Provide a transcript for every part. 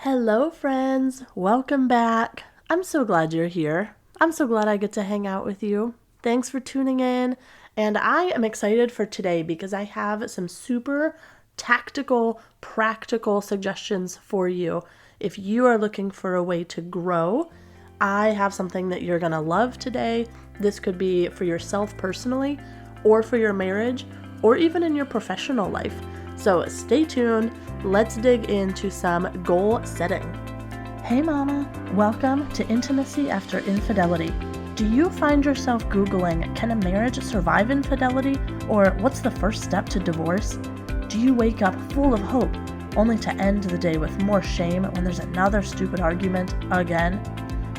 Hello, friends. Welcome back. I'm so glad you're here. I'm so glad I get to hang out with you. Thanks for tuning in. And I am excited for today because I have some super tactical, practical suggestions for you. If you are looking for a way to grow, I have something that you're going to love today. This could be for yourself personally, or for your marriage, or even in your professional life. So stay tuned. Let's dig into some goal setting. Hey mama, welcome to Intimacy After Infidelity. Do you find yourself Googling, can a marriage survive infidelity? Or what's the first step to divorce? Do you wake up full of hope, only to end the day with more shame when there's another stupid argument again?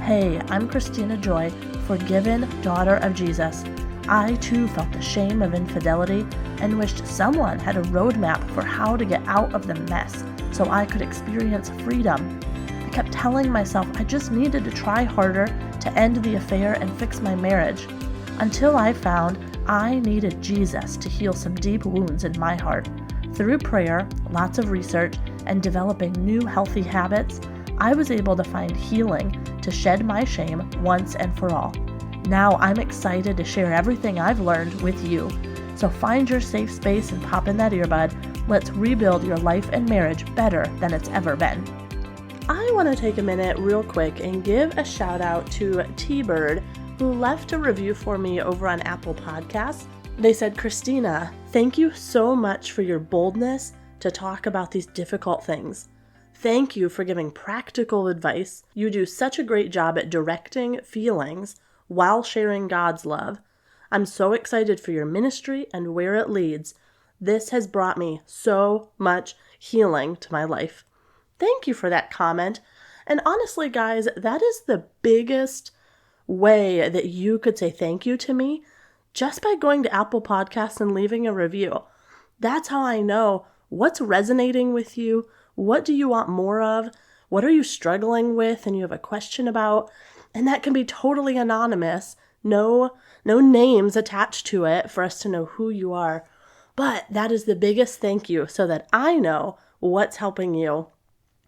Hey, I'm KristinaJoy, forgiven daughter of Jesus. I too felt the shame of infidelity and wished someone had a roadmap for how to get out of the mess so I could experience freedom. I kept telling myself I just needed to try harder to end the affair and fix my marriage, until I found I needed Jesus to heal some deep wounds in my heart. Through prayer, lots of research, and developing new healthy habits, I was able to find healing to shed my shame once and for all. Now I'm excited to share everything I've learned with you. So find your safe space and pop in that earbud. Let's rebuild your life and marriage better than it's ever been. I want to take a minute real quick and give a shout out to T-Bird, who left a review for me over on Apple Podcasts. They said, Kristina, thank you so much for your boldness to talk about these difficult things. Thank you for giving practical advice. You do such a great job at directing feelings while sharing God's love. I'm so excited for your ministry and where it leads. This has brought me so much healing to my life. Thank you for that comment. And honestly, guys, that is the biggest way that you could say thank you to me, just by going to Apple Podcasts and leaving a review. That's how I know what's resonating with you. What do you want more of? What are you struggling with and you have a question about? And that can be totally anonymous. No names attached to it for us to know who you are. But that is the biggest thank you, so that I know what's helping you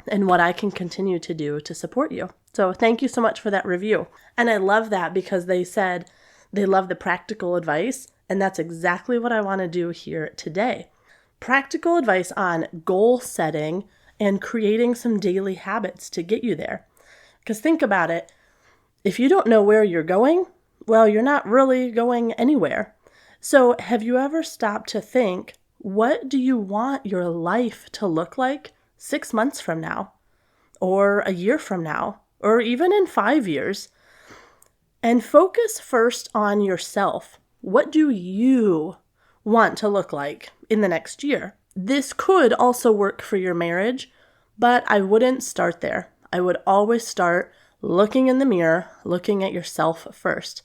and what I can continue to do to support you. So thank you so much for that review. And I love that because they said they love the practical advice, and that's exactly what I want to do here today. Practical advice on goal setting and creating some daily habits to get you there. Because think about it. If you don't know where you're going, well, you're not really going anywhere. So have you ever stopped to think, what do you want your life to look like 6 months from now, or a year from now, or even in 5 years? And focus first on yourself. What do you want to look like in the next year? This could also work for your marriage, but I wouldn't start there. I would always start looking in the mirror, looking at yourself first.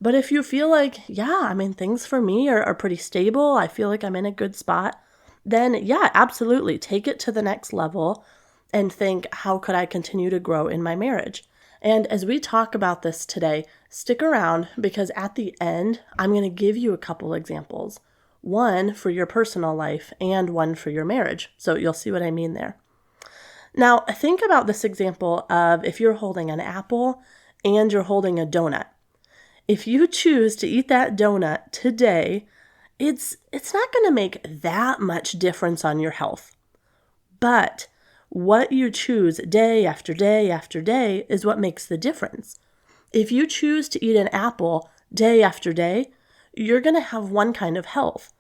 But if you feel like, things for me are pretty stable, I feel like I'm in a good spot, then absolutely, take it to the next level and think, how could I continue to grow in my marriage? And as we talk about this today, stick around, because at the end, I'm going to give you a couple examples. One for your personal life and one for your marriage. So you'll see what I mean there. Now, think about this example of if you're holding an apple and you're holding a donut. If you choose to eat that donut today, it's not going to make that much difference on your health. But what you choose day after day after day is what makes the difference. If you choose to eat an apple day after day, you're going to have one kind of health.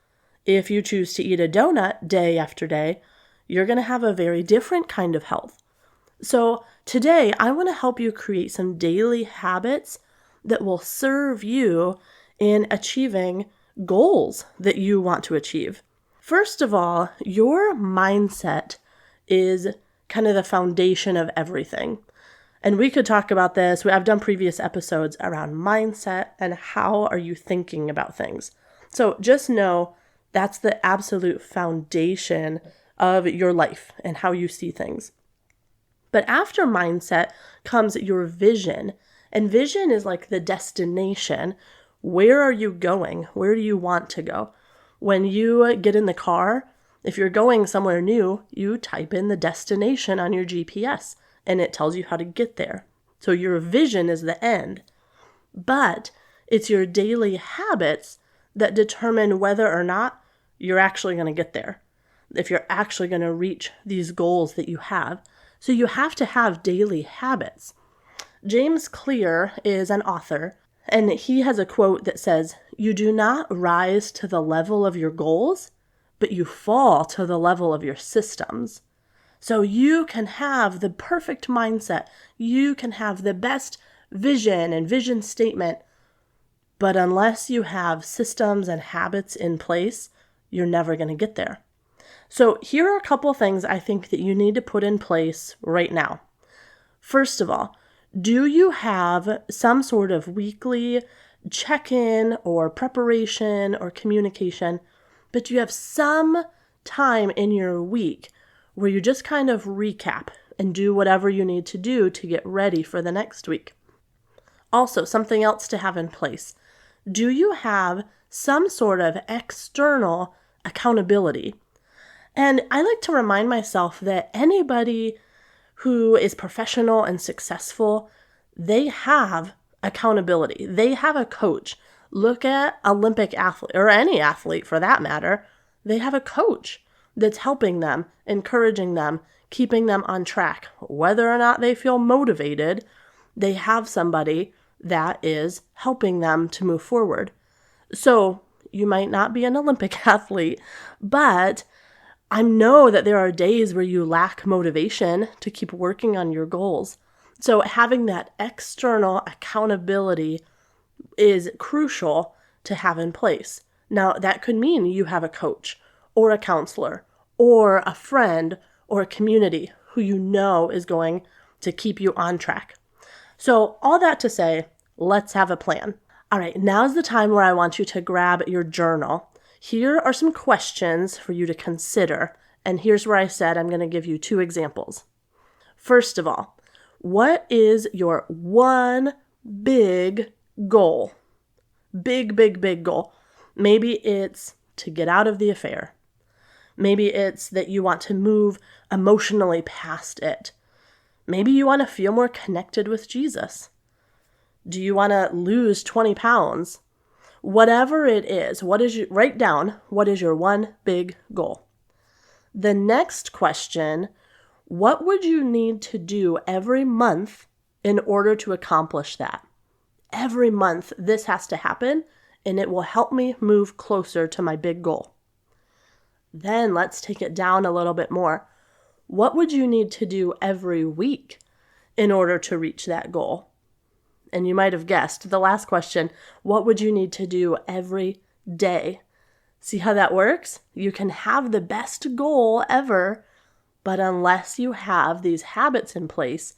If you choose to eat a donut day after day, you're going to have a very different kind of health. So today, I want to help you create some daily habits that will serve you in achieving goals that you want to achieve. First of all, your mindset is kind of the foundation of everything. And we could talk about this. I've done previous episodes around mindset and how are you thinking about things. So just know that's the absolute foundation of your life and how you see things. But after mindset comes your vision. And vision is like the destination. Where are you going? Where do you want to go? When you get in the car, If you're going somewhere new, you type in the destination on your GPS and it tells you how to get there. So your vision is the end. But it's your daily habits that determine whether or not you're actually going to get there, if you're actually going to reach these goals that you have. So you have to have daily habits. James Clear is an author, and he has a quote that says, "You do not rise to the level of your goals, but you fall to the level of your systems." So you can have the perfect mindset. You can have the best vision and vision statement. But unless you have systems and habits in place, you're never going to get there. So here are a couple things I think that you need to put in place right now. First of all, do you have some sort of weekly check-in or preparation or communication, but you have some time in your week where you just kind of recap and do whatever you need to do to get ready for the next week? Also, something else to have in place. Do you have some sort of external accountability? And I like to remind myself that anybody who is professional and successful, they have accountability. They have a coach. Look at Olympic athlete, or any athlete for that matter. They have a coach that's helping them, encouraging them, keeping them on track. Whether or not they feel motivated, they have somebody that is helping them to move forward. So you might not be an Olympic athlete, but I know that there are days where you lack motivation to keep working on your goals. So having that external accountability is crucial to have in place. Now, that could mean you have a coach or a counselor or a friend or a community who you know is going to keep you on track. So all that to say, let's have a plan. All right, now's the time where I want you to grab your journal. Here are some questions for you to consider, and here's where I said I'm going to give you 2 examples. First of all, what is your one big goal? Big goal. Maybe it's to get out of the affair. Maybe it's that you want to move emotionally past it. Maybe you want to feel more connected with Jesus. Do you want to lose 20 pounds? Whatever it is, write down what is your one big goal. The next question, what would you need to do every month in order to accomplish that? Every month this has to happen, and it will help me move closer to my big goal. Then let's take it down a little bit more. What would you need to do every week in order to reach that goal? And you might have guessed the last question, what would you need to do every day? See how that works? You can have the best goal ever, but unless you have these habits in place,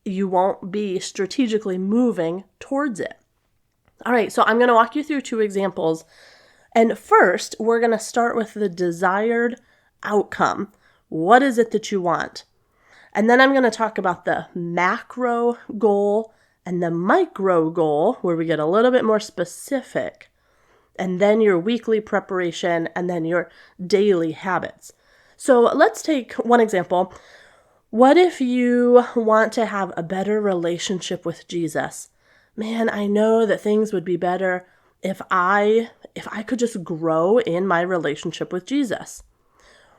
you won't be strategically moving towards it. All right, so I'm going to walk you through 2 examples. And first, we're going to start with the desired outcome. What is it that you want? And then I'm going to talk about the macro goal and the micro goal, where we get a little bit more specific. And then your weekly preparation, and then your daily habits. So let's take one example. What if you want to have a better relationship with Jesus? Man, I know that things would be better if I could just grow in my relationship with Jesus.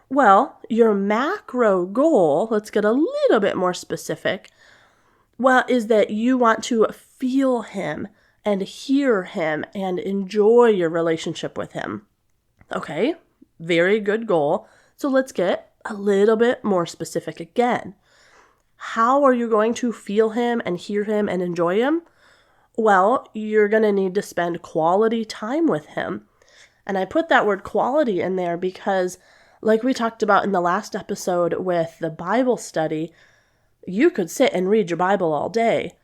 Well, your macro goal, let's get a little bit more specific, is that you want to feel him and hear him and enjoy your relationship with him. Okay, very good goal. So let's get a little bit more specific again. How are you going to feel him and hear him and enjoy him? Well, you're going to need to spend quality time with him. And I put that word quality in there because, like we talked about in the last episode with the Bible study, you could sit and read your Bible all day,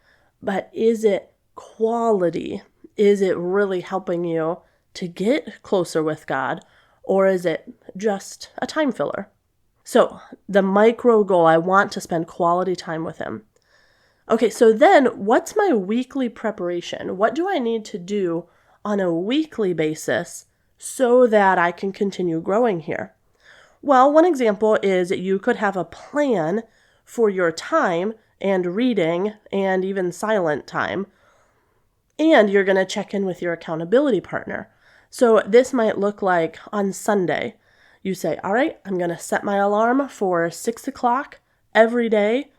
but is it quality? Is it really helping you to get closer with God, or is it just a time filler? So the micro goal, I want to spend quality time with him. Okay, so then what's my weekly preparation? What do I need to do on a weekly basis so that I can continue growing here? Well, one example is that you could have a plan for your time and reading and even silent time. And you're going to check in with your accountability partner. So this might look like on Sunday, you say, all right, I'm going to set my alarm for 6 o'clock every day,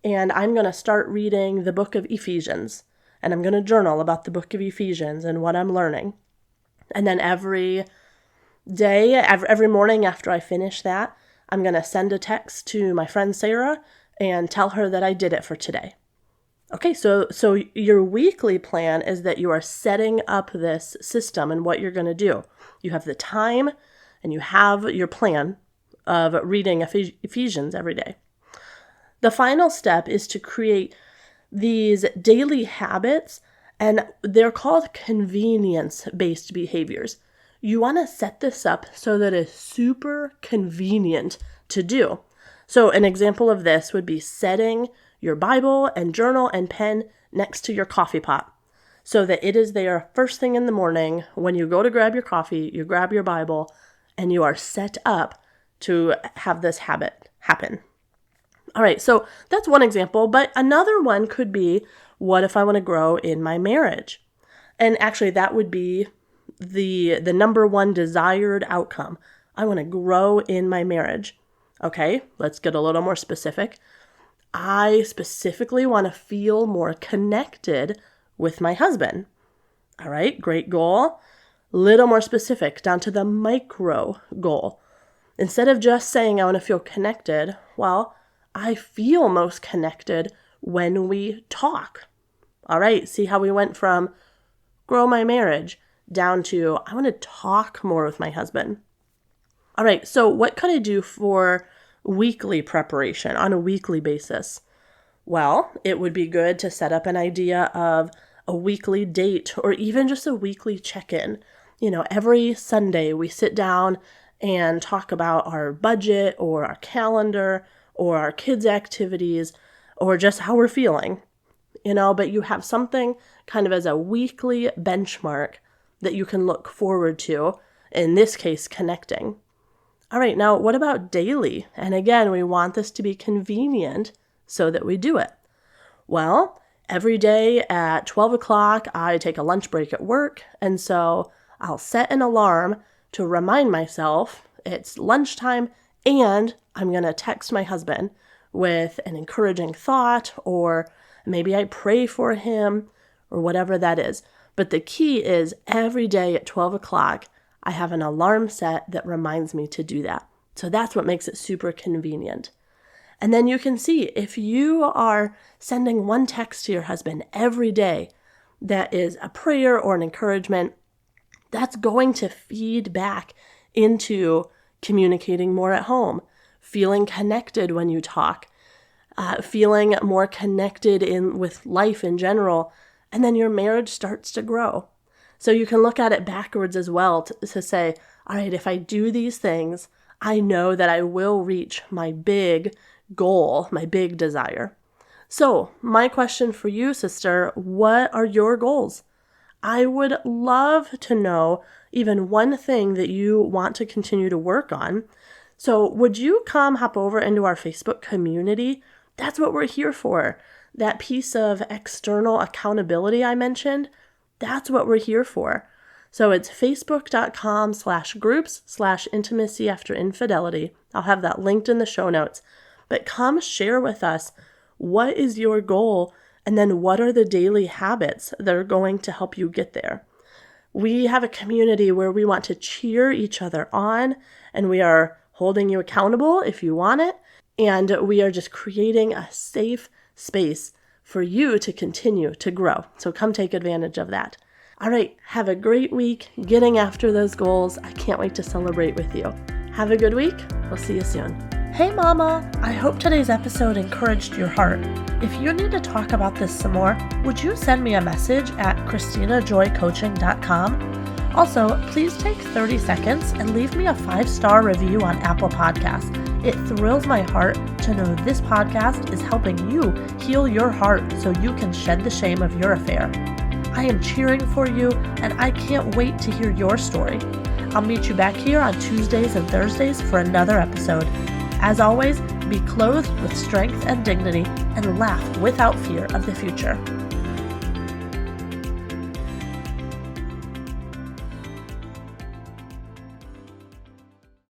and I'm going to start reading the book of Ephesians, and I'm going to journal about the book of Ephesians and what I'm learning. And then every day, every morning after I finish that, I'm going to send a text to my friend Sarah and tell her that I did it for today. Okay, so your weekly plan is that you are setting up this system and what you're going to do. You have the time and you have your plan of reading Ephesians every day. The final step is to create these daily habits, and they're called convenience-based behaviors. You want to set this up so that it's super convenient to do. So an example of this would be setting your Bible and journal and pen next to your coffee pot so that it is there first thing in the morning. When you go to grab your coffee, you grab your Bible, and you are set up to have this habit happen. All right, so that's one example, but another one could be, what if I want to grow in my marriage? And actually, that would be the number one desired outcome. I want to grow in my marriage. Okay, let's get a little more specific. I specifically want to feel more connected with my husband. All right, great goal. Little more specific, down to the micro goal. Instead of just saying I want to feel connected, well, I feel most connected when we talk. All right, see how we went from grow my marriage down to I want to talk more with my husband. All right, so what could I do for weekly preparation on a weekly basis? Well, it would be good to set up an idea of a weekly date or even just a weekly check-in. Every Sunday we sit down and talk about our budget or our calendar or our kids' activities or just how we're feeling, but you have something kind of as a weekly benchmark that you can look forward to, in this case, connecting. All right, now what about daily? And again, we want this to be convenient so that we do it. Well, every day at 12 o'clock, I take a lunch break at work, and so I'll set an alarm to remind myself it's lunchtime, and I'm going to text my husband with an encouraging thought, or maybe I pray for him, or whatever that is. But the key is every day at 12 o'clock, I have an alarm set that reminds me to do that. So that's what makes it super convenient. And then you can see if you are sending one text to your husband every day that is a prayer or an encouragement, that's going to feed back into communicating more at home, feeling connected when you talk, feeling more connected with life in general, and then your marriage starts to grow. So you can look at it backwards as well to say, all right, if I do these things, I know that I will reach my big goal, my big desire. So my question for you, sister, what are your goals? I would love to know even one thing that you want to continue to work on. So would you come hop over into our Facebook community? That's what we're here for. That piece of external accountability I mentioned, that's what we're here for. So it's facebook.com/groups/intimacy after infidelity. I'll have that linked in the show notes. But come share with us, what is your goal? And then what are the daily habits that are going to help you get there? We have a community where we want to cheer each other on, and we are holding you accountable if you want it. And we are just creating a safe space for you to continue to grow. So come take advantage of that. All right, have a great week getting after those goals. I can't wait to celebrate with you. Have a good week. We'll see you soon. Hey mama, I hope today's episode encouraged your heart. If you need to talk about this some more, would you send me a message at KristinaJoyCoaching.com? Also, please take 30 seconds and leave me a 5-star review on Apple Podcasts. It thrills my heart to know this podcast is helping you heal your heart so you can shed the shame of your affair. I am cheering for you, and I can't wait to hear your story. I'll meet you back here on Tuesdays and Thursdays for another episode. As always, be clothed with strength and dignity and laugh without fear of the future.